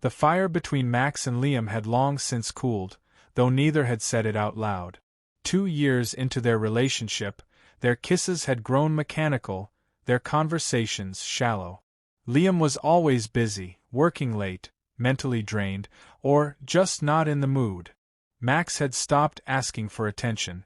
The fire between Max and Liam had long since cooled, though neither had said it out loud. 2 years into their relationship, their kisses had grown mechanical, their conversations shallow. Liam was always busy, working late, mentally drained, or just not in the mood. Max had stopped asking for attention.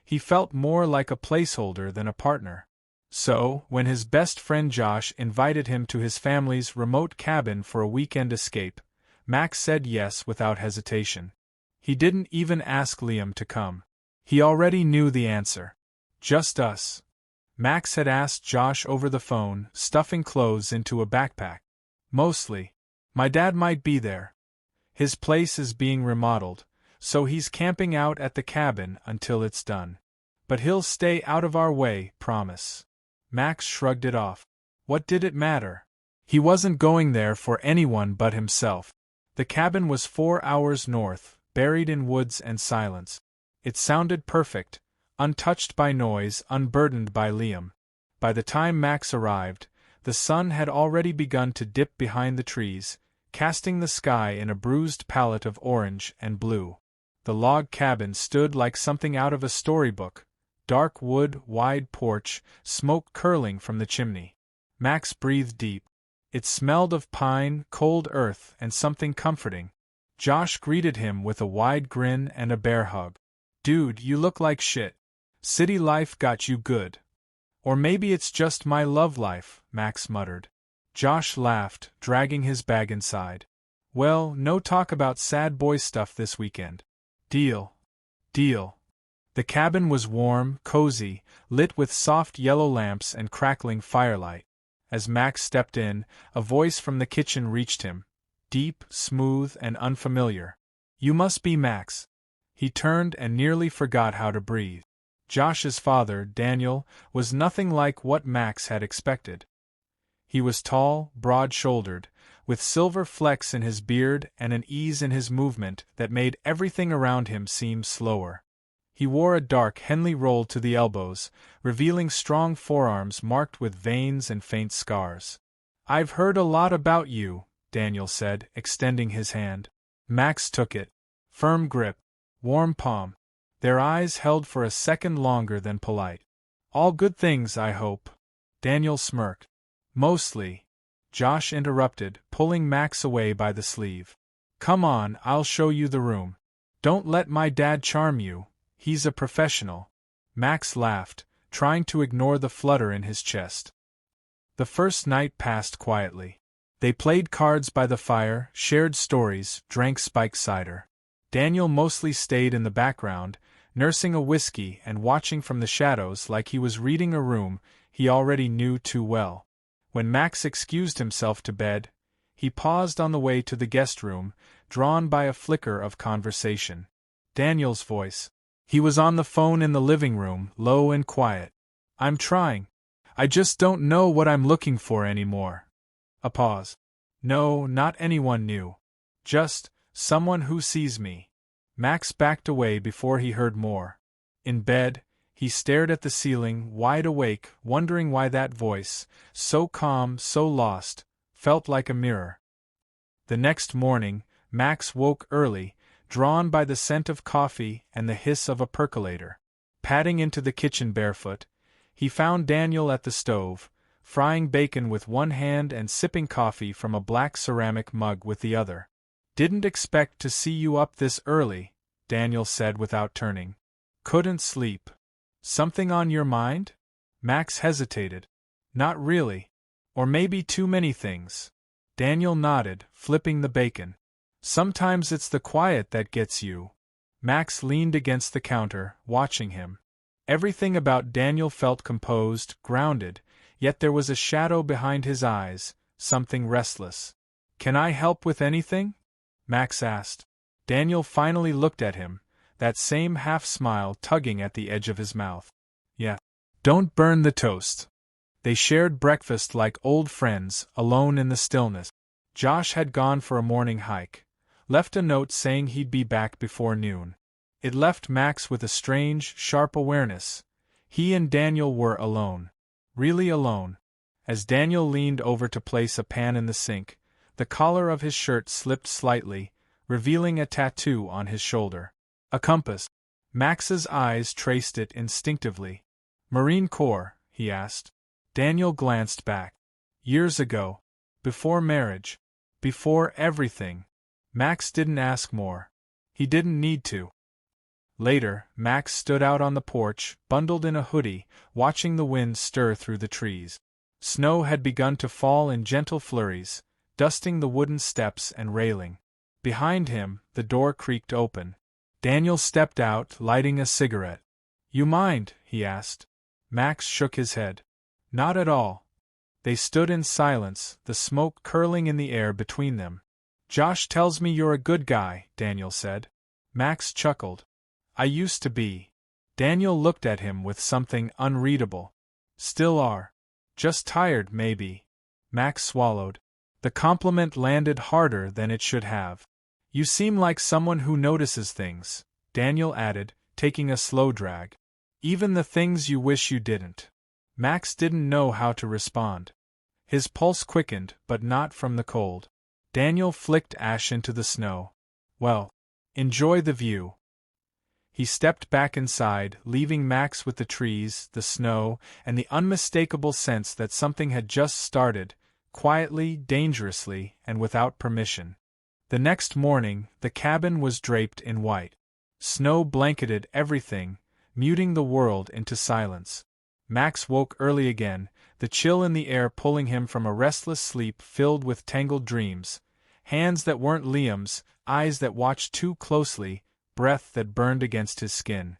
He felt more like a placeholder than a partner. So, when his best friend Josh invited him to his family's remote cabin for a weekend escape, Max said yes without hesitation. He didn't even ask Liam to come. He already knew the answer. Just us. Max had asked Josh over the phone, stuffing clothes into a backpack. Mostly. My dad might be there. His place is being remodeled, so he's camping out at the cabin until it's done. But he'll stay out of our way, promise. Max shrugged it off. What did it matter? He wasn't going there for anyone but himself. The cabin was 4 hours north, buried in woods and silence. It sounded perfect, untouched by noise, unburdened by Liam. By the time Max arrived, the sun had already begun to dip behind the trees, casting the sky in a bruised palette of orange and blue. The log cabin stood like something out of a storybook. Dark wood, wide porch, smoke curling from the chimney. Max breathed deep. It smelled of pine, cold earth, and something comforting. Josh greeted him with a wide grin and a bear hug. Dude, you look like shit. City life got you good. Or maybe it's just my love life, Max muttered. Josh laughed, dragging his bag inside. Well, no talk about sad boy stuff this weekend. Deal. Deal. The cabin was warm, cozy, lit with soft yellow lamps and crackling firelight. As Max stepped in, a voice from the kitchen reached him. Deep, smooth, and unfamiliar. You must be Max. He turned and nearly forgot how to breathe. Josh's father, Daniel, was nothing like what Max had expected. He was tall, broad-shouldered, with silver flecks in his beard and an ease in his movement that made everything around him seem slower. He wore a dark Henley roll to the elbows, revealing strong forearms marked with veins and faint scars. I've heard a lot about you, Daniel said, extending his hand. Max took it. Firm grip. Warm palm. Their eyes held for a second longer than polite. All good things, I hope. Daniel smirked. Mostly. Josh interrupted, pulling Max away by the sleeve. Come on, I'll show you the room. Don't let my dad charm you. He's a professional. Max laughed, trying to ignore the flutter in his chest. The first night passed quietly. They played cards by the fire, shared stories, drank spiked cider. Daniel mostly stayed in the background, nursing a whiskey and watching from the shadows like he was reading a room he already knew too well. When Max excused himself to bed, he paused on the way to the guest room, drawn by a flicker of conversation. Daniel's voice. He was on the phone in the living room, low and quiet. I'm trying. I just don't know what I'm looking for anymore. A pause. No, not anyone new. Just someone who sees me. Max backed away before he heard more. In bed, he stared at the ceiling, wide awake, wondering why that voice, so calm, so lost, felt like a mirror. The next morning, Max woke early, drawn by the scent of coffee and the hiss of a percolator. Padding into the kitchen barefoot, he found Daniel at the stove, frying bacon with one hand and sipping coffee from a black ceramic mug with the other. Didn't expect to see you up this early, Daniel said without turning. Couldn't sleep. Something on your mind? Max hesitated. Not really. Or maybe too many things. Daniel nodded, flipping the bacon. Sometimes it's the quiet that gets you. Max leaned against the counter, watching him. Everything about Daniel felt composed, grounded, yet there was a shadow behind his eyes, something restless. Can I help with anything? Max asked. Daniel finally looked at him, that same half-smile tugging at the edge of his mouth. Yeah. Don't burn the toast. They shared breakfast like old friends, alone in the stillness. Josh had gone for a morning hike. Left a note saying he'd be back before noon. It left Max with a strange, sharp awareness. He and Daniel were alone. Really alone. As Daniel leaned over to place a pan in the sink, The collar of his shirt slipped slightly, revealing a tattoo on his shoulder. A compass. Max's eyes traced it instinctively. Marine Corps, he asked. Daniel glanced back. Years ago. Before marriage. Before everything. Max didn't ask more. He didn't need to. Later, Max stood out on the porch, bundled in a hoodie, watching the wind stir through the trees. Snow had begun to fall in gentle flurries, dusting the wooden steps and railing. Behind him, the door creaked open. Daniel stepped out, lighting a cigarette. "You mind?" he asked. Max shook his head. "Not at all." They stood in silence, the smoke curling in the air between them. "Josh tells me you're a good guy," Daniel said. Max chuckled. "I used to be." Daniel looked at him with something unreadable. "Still are. Just tired, maybe." Max swallowed. The compliment landed harder than it should have. "You seem like someone who notices things," Daniel added, taking a slow drag. "Even the things you wish you didn't." Max didn't know how to respond. His pulse quickened, but not from the cold. Daniel flicked ash into the snow. "Well, enjoy the view." He stepped back inside, leaving Max with the trees, the snow, and the unmistakable sense that something had just started, quietly, dangerously, and without permission. The next morning, the cabin was draped in white. Snow blanketed everything, muting the world into silence. Max woke early again, the chill in the air pulling him from a restless sleep filled with tangled dreams. Hands that weren't Liam's, eyes that watched too closely, breath that burned against his skin.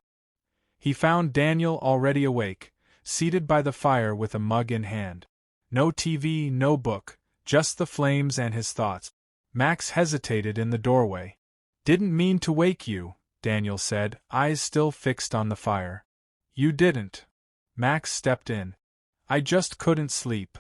He found Daniel already awake, seated by the fire with a mug in hand. No TV, no book, just the flames and his thoughts. Max hesitated in the doorway. "Didn't mean to wake you," Daniel said, eyes still fixed on the fire. "You didn't." Max stepped in. "I just couldn't sleep."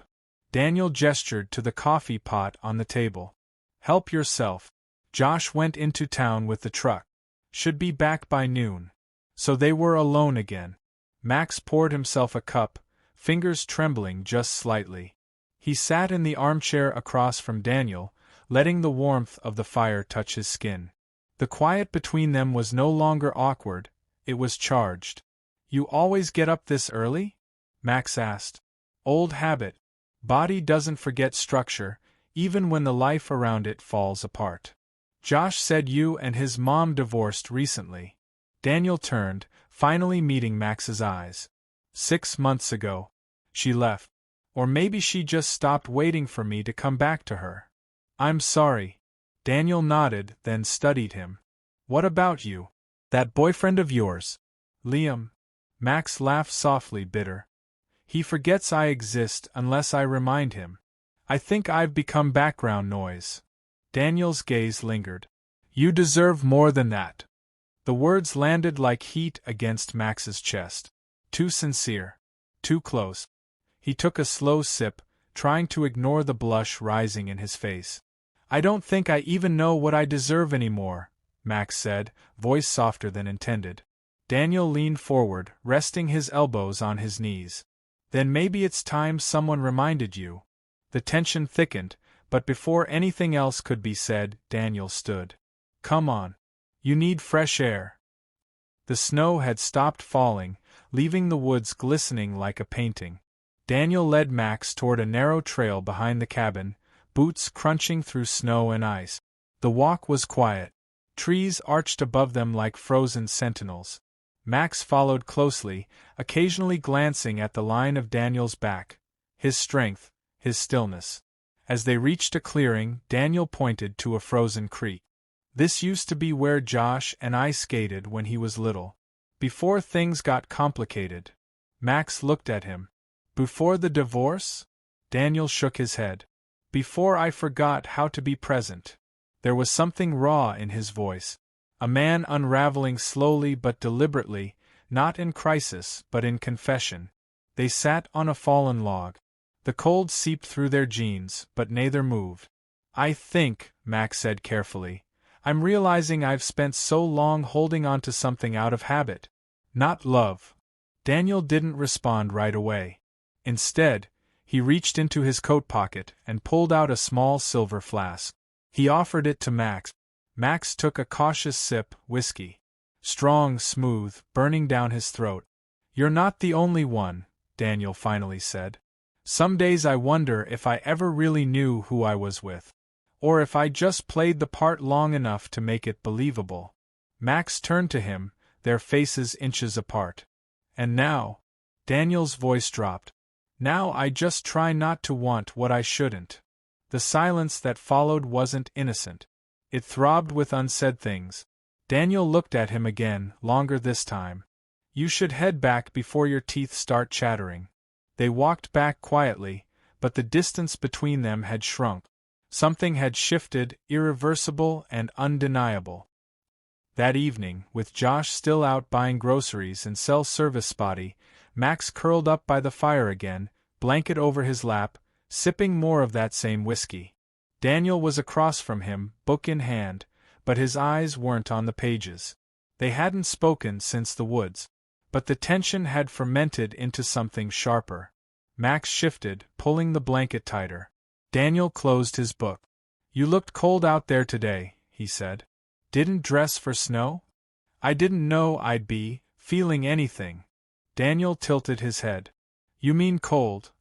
Daniel gestured to the coffee pot on the table. "Help yourself. Josh went into town with the truck. Should be back by noon." So they were alone again. Max poured himself a cup, fingers trembling just slightly. He sat in the armchair across from Daniel, letting the warmth of the fire touch his skin. The quiet between them was no longer awkward, it was charged. "You always get up this early?" Max asked. "Old habit. Body doesn't forget structure, even when the life around it falls apart." "Josh said you and his mom divorced recently." Daniel turned, finally meeting Max's eyes. 6 months ago. She left. Or maybe she just stopped waiting for me to come back to her." "I'm sorry." Daniel nodded, then studied him. "What about you? That boyfriend of yours?" "Liam." Max laughed softly, bitter. "He forgets I exist unless I remind him. I think I've become background noise." Daniel's gaze lingered. "You deserve more than that." The words landed like heat against Max's chest. Too sincere. Too close. He took a slow sip, trying to ignore the blush rising in his face. "I don't think I even know what I deserve anymore," Max said, voice softer than intended. Daniel leaned forward, resting his elbows on his knees. "Then maybe it's time someone reminded you." The tension thickened, but before anything else could be said, Daniel stood. "Come on. You need fresh air." The snow had stopped falling, leaving the woods glistening like a painting. Daniel led Max toward a narrow trail behind the cabin, boots crunching through snow and ice. The walk was quiet. Trees arched above them like frozen sentinels. Max followed closely, occasionally glancing at the line of Daniel's back, his strength, his stillness. As they reached a clearing, Daniel pointed to a frozen creek. "This used to be where Josh and I skated when he was little. Before things got complicated." Max looked at him. "Before the divorce?" Daniel shook his head. "Before I forgot how to be present." There was something raw in his voice. A man unraveling slowly but deliberately, not in crisis but in confession. They sat on a fallen log. The cold seeped through their jeans, but neither moved. "I think," Max said carefully, "I'm realizing I've spent so long holding on to something out of habit. Not love." Daniel didn't respond right away. Instead, He reached into his coat pocket and pulled out a small silver flask. He offered it to Max. Max took a cautious sip, whiskey. Strong, smooth, burning down his throat. "You're not the only one," Daniel finally said. "Some days I wonder if I ever really knew who I was with. Or if I just played the part long enough to make it believable." Max turned to him, their faces inches apart. "And now," Daniel's voice dropped, "now I just try not to want what I shouldn't." The silence that followed wasn't innocent. It throbbed with unsaid things. Daniel looked at him again, longer this time. "You should head back before your teeth start chattering." They walked back quietly, but the distance between them had shrunk. Something had shifted, irreversible and undeniable. That evening, with Josh still out buying groceries and cell-service spotty, Max curled up by the fire again, blanket over his lap, sipping more of that same whiskey. Daniel was across from him, book in hand, but his eyes weren't on the pages. They hadn't spoken since the woods. But the tension had fermented into something sharper. Max shifted, pulling the blanket tighter. Daniel closed his book. "You looked cold out there today," he said. "Didn't dress for snow?" "I didn't know I'd be feeling anything." Daniel tilted his head. "You mean cold?"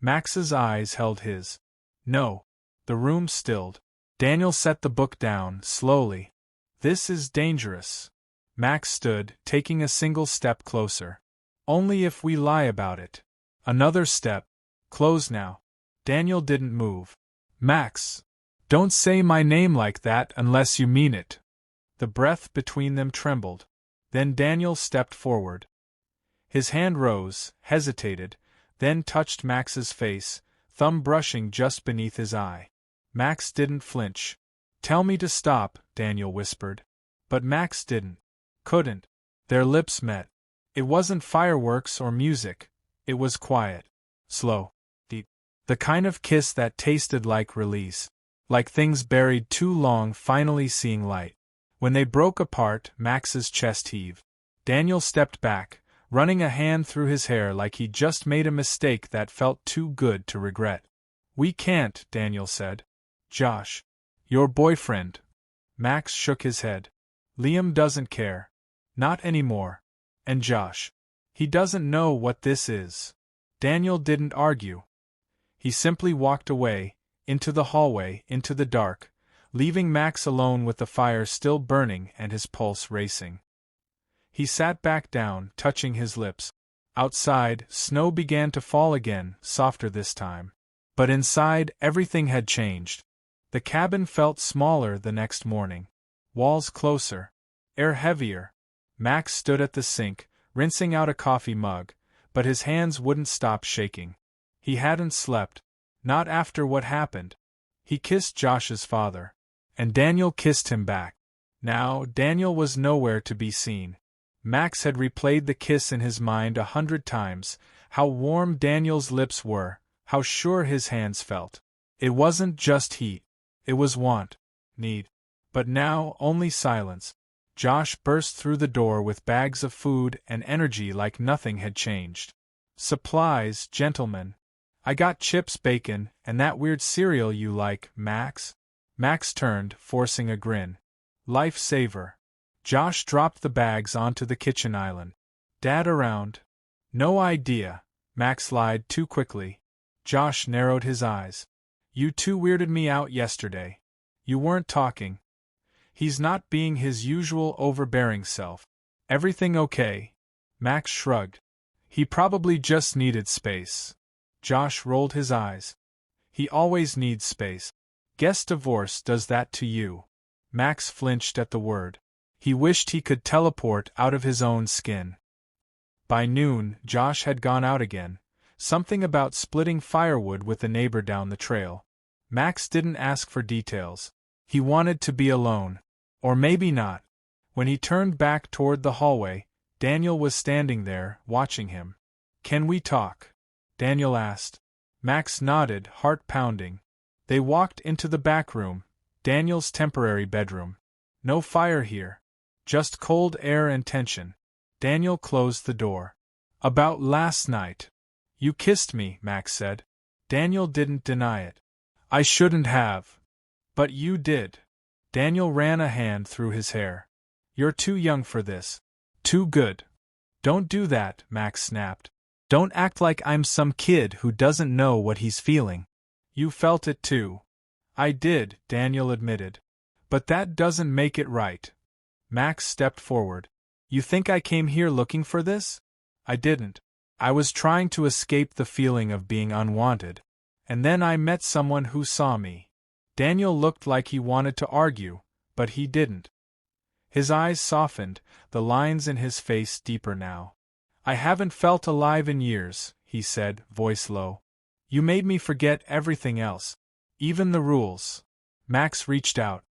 Max's eyes held his. "No." The room stilled. Daniel set the book down, slowly. "This is dangerous." Max stood, taking a single step closer. "Only if we lie about it." Another step. "Close now." Daniel didn't move. "Max! Don't say my name like that unless you mean it." The breath between them trembled. Then Daniel stepped forward. His hand rose, hesitated, then touched Max's face, thumb brushing just beneath his eye. Max didn't flinch. "Tell me to stop," Daniel whispered. But Max didn't. Couldn't. Their lips met. It wasn't fireworks or music. It was quiet. Slow. Deep. The kind of kiss that tasted like release. Like things buried too long finally seeing light. When they broke apart, Max's chest heaved. Daniel stepped back, running a hand through his hair like he'd just made a mistake that felt too good to regret. "We can't," Daniel said. "Josh. Your boyfriend." Max shook his head. "Liam doesn't care. Not anymore. And Josh. He doesn't know what this is." Daniel didn't argue. He simply walked away, into the hallway, into the dark, leaving Max alone with the fire still burning and his pulse racing. He sat back down, touching his lips. Outside, snow began to fall again, softer this time. But inside, everything had changed. The cabin felt smaller the next morning. Walls closer. Air heavier. Max stood at the sink, rinsing out a coffee mug, but his hands wouldn't stop shaking. He hadn't slept. Not after what happened. He kissed Josh's father. And Daniel kissed him back. Now, Daniel was nowhere to be seen. Max had replayed the kiss in his mind 100 times, how warm Daniel's lips were, how sure his hands felt. It wasn't just heat. It was want. Need. But now, only silence. Josh burst through the door with bags of food and energy like nothing had changed. "Supplies, gentlemen. I got chips, bacon, and that weird cereal you like, Max." Max turned, forcing a grin. "Lifesaver." Josh dropped the bags onto the kitchen island. "Dad around?" "No idea," Max lied too quickly. Josh narrowed his eyes. "You two weirded me out yesterday. You weren't talking." "He's not being his usual overbearing self." "Everything okay?" Max shrugged. "He probably just needed space." Josh rolled his eyes. "He always needs space. Guess divorce does that to you." Max flinched at the word. He wished he could teleport out of his own skin. By noon, Josh had gone out again. Something about splitting firewood with a neighbor down the trail. Max didn't ask for details. He wanted to be alone. Or maybe not. When he turned back toward the hallway, Daniel was standing there, watching him. "Can we talk?" Daniel asked. Max nodded, heart pounding. They walked into the back room, Daniel's temporary bedroom. No fire here. Just cold air and tension. Daniel closed the door. "About last night. You kissed me," Max said. Daniel didn't deny it. I shouldn't have. But you did. Daniel ran a hand through his hair. You're too young for this. Too good. Don't do that, Max snapped. Don't act like I'm some kid who doesn't know what he's feeling. You felt it too. I did, Daniel admitted. But that doesn't make it right. Max stepped forward. You think I came here looking for this? I didn't. I was trying to escape the feeling of being unwanted. And then I met someone who saw me. Daniel looked like he wanted to argue, but he didn't. His eyes softened, the lines in his face deeper now. I haven't felt alive in years, he said, voice low. You made me forget everything else. Even the rules. Max reached out.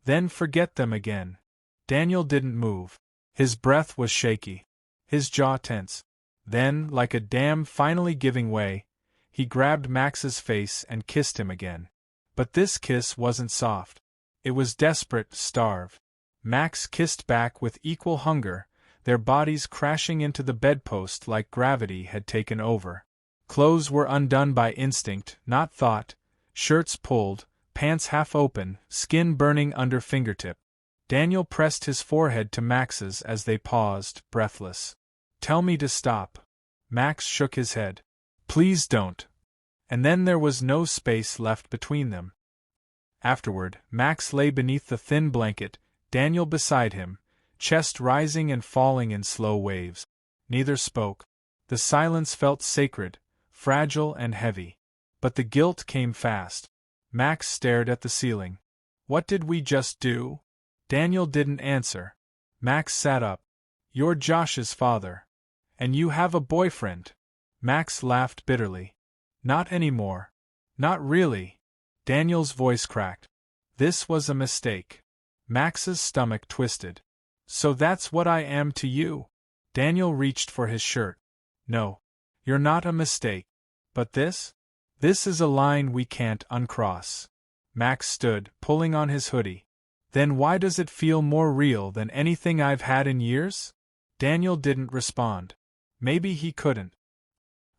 Then forget them again. Daniel didn't move. His breath was shaky. His jaw tense. Then, like a dam finally giving way, he grabbed Max's face and kissed him again. But this kiss wasn't soft. It was desperate, starved. Max kissed back with equal hunger, their bodies crashing into the bedpost like gravity had taken over. Clothes were undone by instinct, not thought, shirts pulled, pants half open, skin burning under fingertip. Daniel pressed his forehead to Max's as they paused, breathless. Tell me to stop. Max shook his head. Please don't. And then there was no space left between them. Afterward, Max lay beneath the thin blanket, Daniel beside him, chest rising and falling in slow waves. Neither spoke. The silence felt sacred, fragile and heavy. But the guilt came fast. Max stared at the ceiling. What did we just do? Daniel didn't answer. Max sat up. You're Josh's father. And you have a boyfriend. Max laughed bitterly. Not anymore. Not really. Daniel's voice cracked. This was a mistake. Max's stomach twisted. So that's what I am to you? Daniel reached for his shirt. No. You're not a mistake. But this? This is a line we can't uncross. Max stood, pulling on his hoodie. Then why does it feel more real than anything I've had in years? Daniel didn't respond. Maybe he couldn't.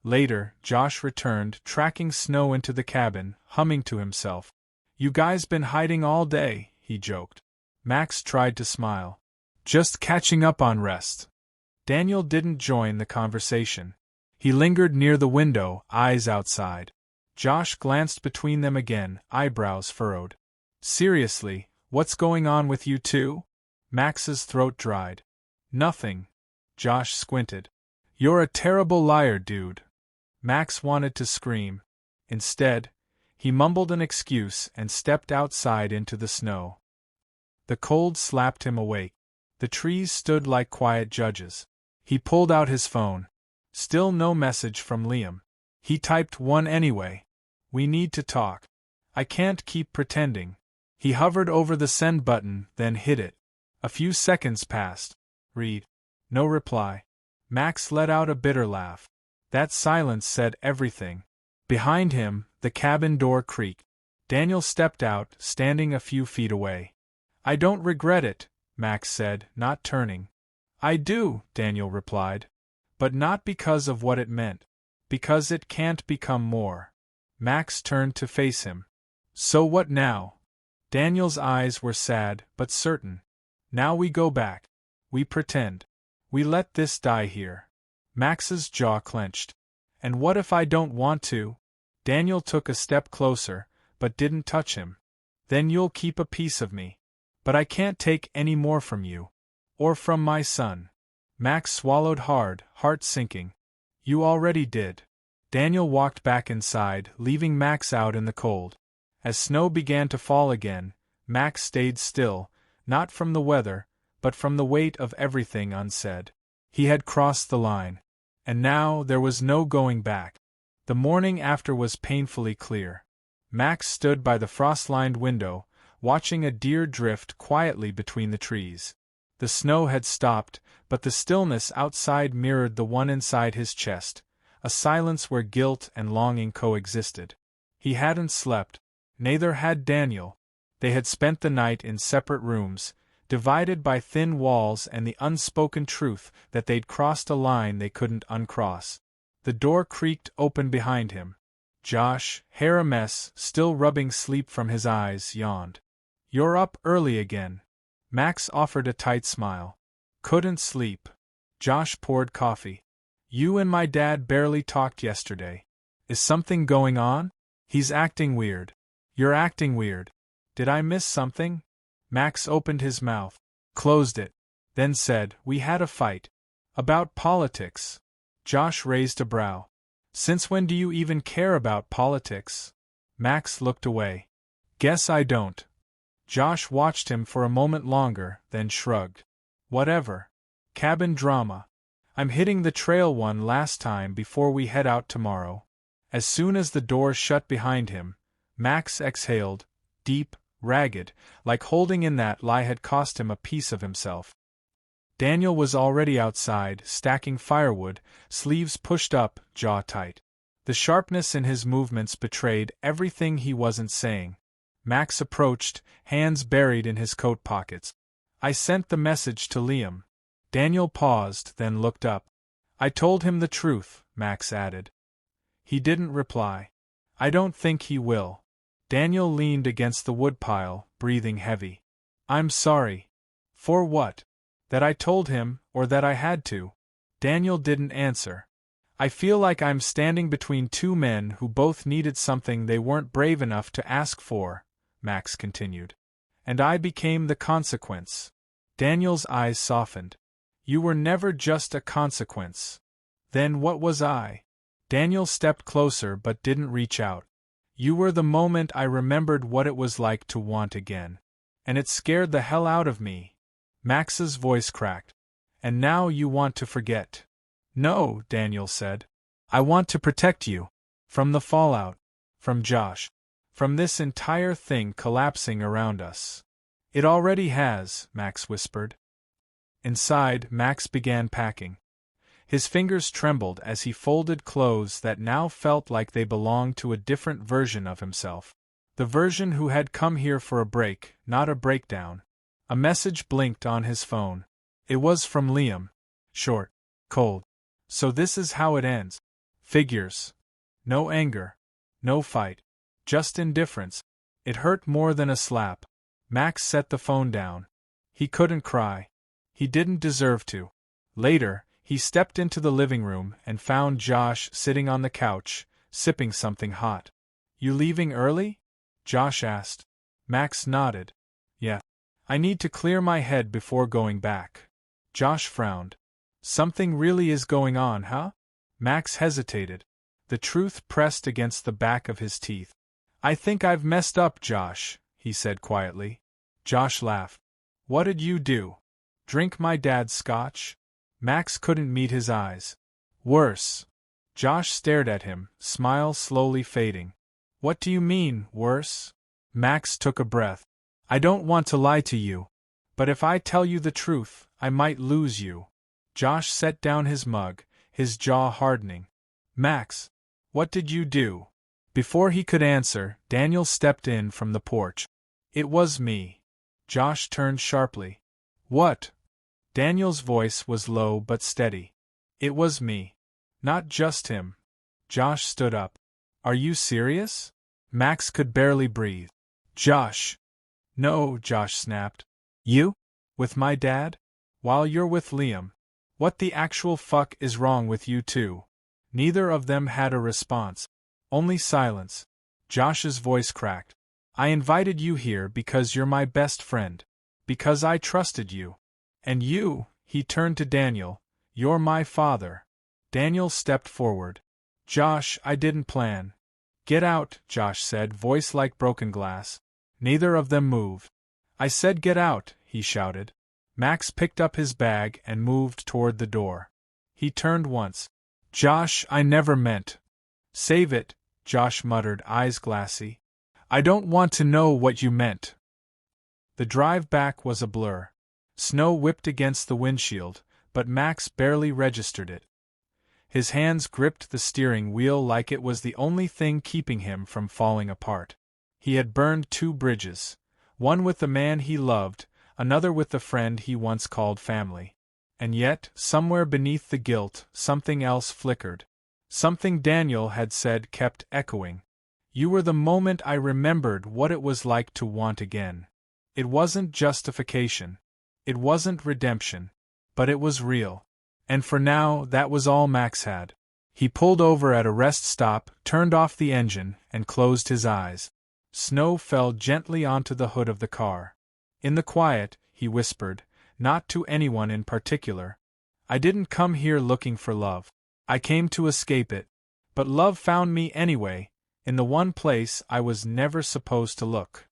Later, Josh returned, tracking snow into the cabin, humming to himself. You guys been hiding all day, he joked. Max tried to smile. Just catching up on rest. Daniel didn't join the conversation. He lingered near the window, eyes outside. Josh glanced between them again, eyebrows furrowed. Seriously, what's going on with you two? Max's throat dried. Nothing. Josh squinted. You're a terrible liar, dude. Max wanted to scream. Instead, he mumbled an excuse and stepped outside into the snow. The cold slapped him awake. The trees stood like quiet judges. He pulled out his phone. Still no message from Liam. He typed one anyway. We need to talk. I can't keep pretending. He hovered over the send button, then hit it. A few seconds passed. Read. No reply. Max let out a bitter laugh. That silence said everything. Behind him, the cabin door creaked. Daniel stepped out, standing a few feet away. I don't regret it, Max said, not turning. I do, Daniel replied. But not because of what it meant. Because it can't become more. Max turned to face him. So what now? Daniel's eyes were sad, but certain. Now we go back. We pretend. We let this die here. Max's jaw clenched. And what if I don't want to? Daniel took a step closer, but didn't touch him. Then you'll keep a piece of me. But I can't take any more from you. Or from my son. Max swallowed hard, heart sinking. You already did. Daniel walked back inside, leaving Max out in the cold. As snow began to fall again, Max stayed still, not from the weather, but from the weight of everything unsaid. He had crossed the line. And now there was no going back. The morning after was painfully clear. Max stood by the frost-lined window, watching a deer drift quietly between the trees. The snow had stopped, but the stillness outside mirrored the one inside his chest, a silence where guilt and longing coexisted. He hadn't slept. Neither had Daniel. They had spent the night in separate rooms, divided by thin walls and the unspoken truth that they'd crossed a line they couldn't uncross. The door creaked open behind him. Josh, hair a mess, still rubbing sleep from his eyes, yawned. You're up early again. Max offered a tight smile. Couldn't sleep. Josh poured coffee. You and my dad barely talked yesterday. Is something going on? He's acting weird. You're acting weird. Did I miss something? Max opened his mouth, closed it, then said, We had a fight. About politics. Josh raised a brow. Since when do you even care about politics? Max looked away. Guess I don't. Josh watched him for a moment longer, then shrugged. Whatever. Cabin drama. I'm hitting the trail one last time before we head out tomorrow. As soon as the door shut behind him, Max exhaled, deep, ragged, like holding in that lie had cost him a piece of himself. Daniel was already outside, stacking firewood, sleeves pushed up, jaw tight. The sharpness in his movements betrayed everything he wasn't saying. Max approached, hands buried in his coat pockets. I sent the message to Liam. Daniel paused, then looked up. I told him the truth, Max added. He didn't reply. I don't think he will. Daniel leaned against the woodpile, breathing heavy. I'm sorry. For what? That I told him, or that I had to? Daniel didn't answer. I feel like I'm standing between two men who both needed something they weren't brave enough to ask for, Max continued. And I became the consequence. Daniel's eyes softened. You were never just a consequence. Then what was I? Daniel stepped closer but didn't reach out. You were the moment I remembered what it was like to want again. And it scared the hell out of me. Max's voice cracked. And now you want to forget. No, Daniel said. I want to protect you. From the fallout. From Josh. From this entire thing collapsing around us. It already has, Max whispered. Inside, Max began packing. His fingers trembled as he folded clothes that now felt like they belonged to a different version of himself. The version who had come here for a break, not a breakdown. A message blinked on his phone. It was from Liam. Short. Cold. So this is how it ends. Figures. No anger. No fight. Just indifference. It hurt more than a slap. Max set the phone down. He couldn't cry. He didn't deserve to. Later, he stepped into the living room and found Josh sitting on the couch, sipping something hot. You leaving early? Josh asked. Max nodded. Yeah. I need to clear my head before going back. Josh frowned. Something really is going on, huh? Max hesitated. The truth pressed against the back of his teeth. I think I've messed up, Josh, he said quietly. Josh laughed. What did you do? Drink my dad's scotch? Max couldn't meet his eyes. Worse. Josh stared at him, smile slowly fading. What do you mean, worse? Max took a breath. I don't want to lie to you. But if I tell you the truth, I might lose you. Josh set down his mug, his jaw hardening. Max, what did you do? Before he could answer, Daniel stepped in from the porch. It was me. Josh turned sharply. What? Daniel's voice was low but steady. It was me. Not just him. Josh stood up. Are you serious? Max could barely breathe. Josh. No, Josh snapped. You? With my dad? While you're with Liam. What the actual fuck is wrong with you two? Neither of them had a response. Only silence. Josh's voice cracked. I invited you here because you're my best friend. Because I trusted you. And you, he turned to Daniel, you're my father. Daniel stepped forward. Josh, I didn't plan. Get out, Josh said, voice like broken glass. Neither of them moved. I said get out, he shouted. Max picked up his bag and moved toward the door. He turned once. Josh, I never meant. Save it, Josh muttered, eyes glassy. I don't want to know what you meant. The drive back was a blur. Snow whipped against the windshield, but Max barely registered it. His hands gripped the steering wheel like it was the only thing keeping him from falling apart. He had burned 2 bridges, one with the man he loved, another with the friend he once called family. And yet, somewhere beneath the guilt, something else flickered. Something Daniel had said kept echoing. You were the moment I remembered what it was like to want again. It wasn't justification. It wasn't redemption. But it was real. And for now, that was all Max had. He pulled over at a rest stop, turned off the engine, and closed his eyes. Snow fell gently onto the hood of the car. In the quiet, he whispered, not to anyone in particular, I didn't come here looking for love. I came to escape it. But love found me anyway, in the one place I was never supposed to look.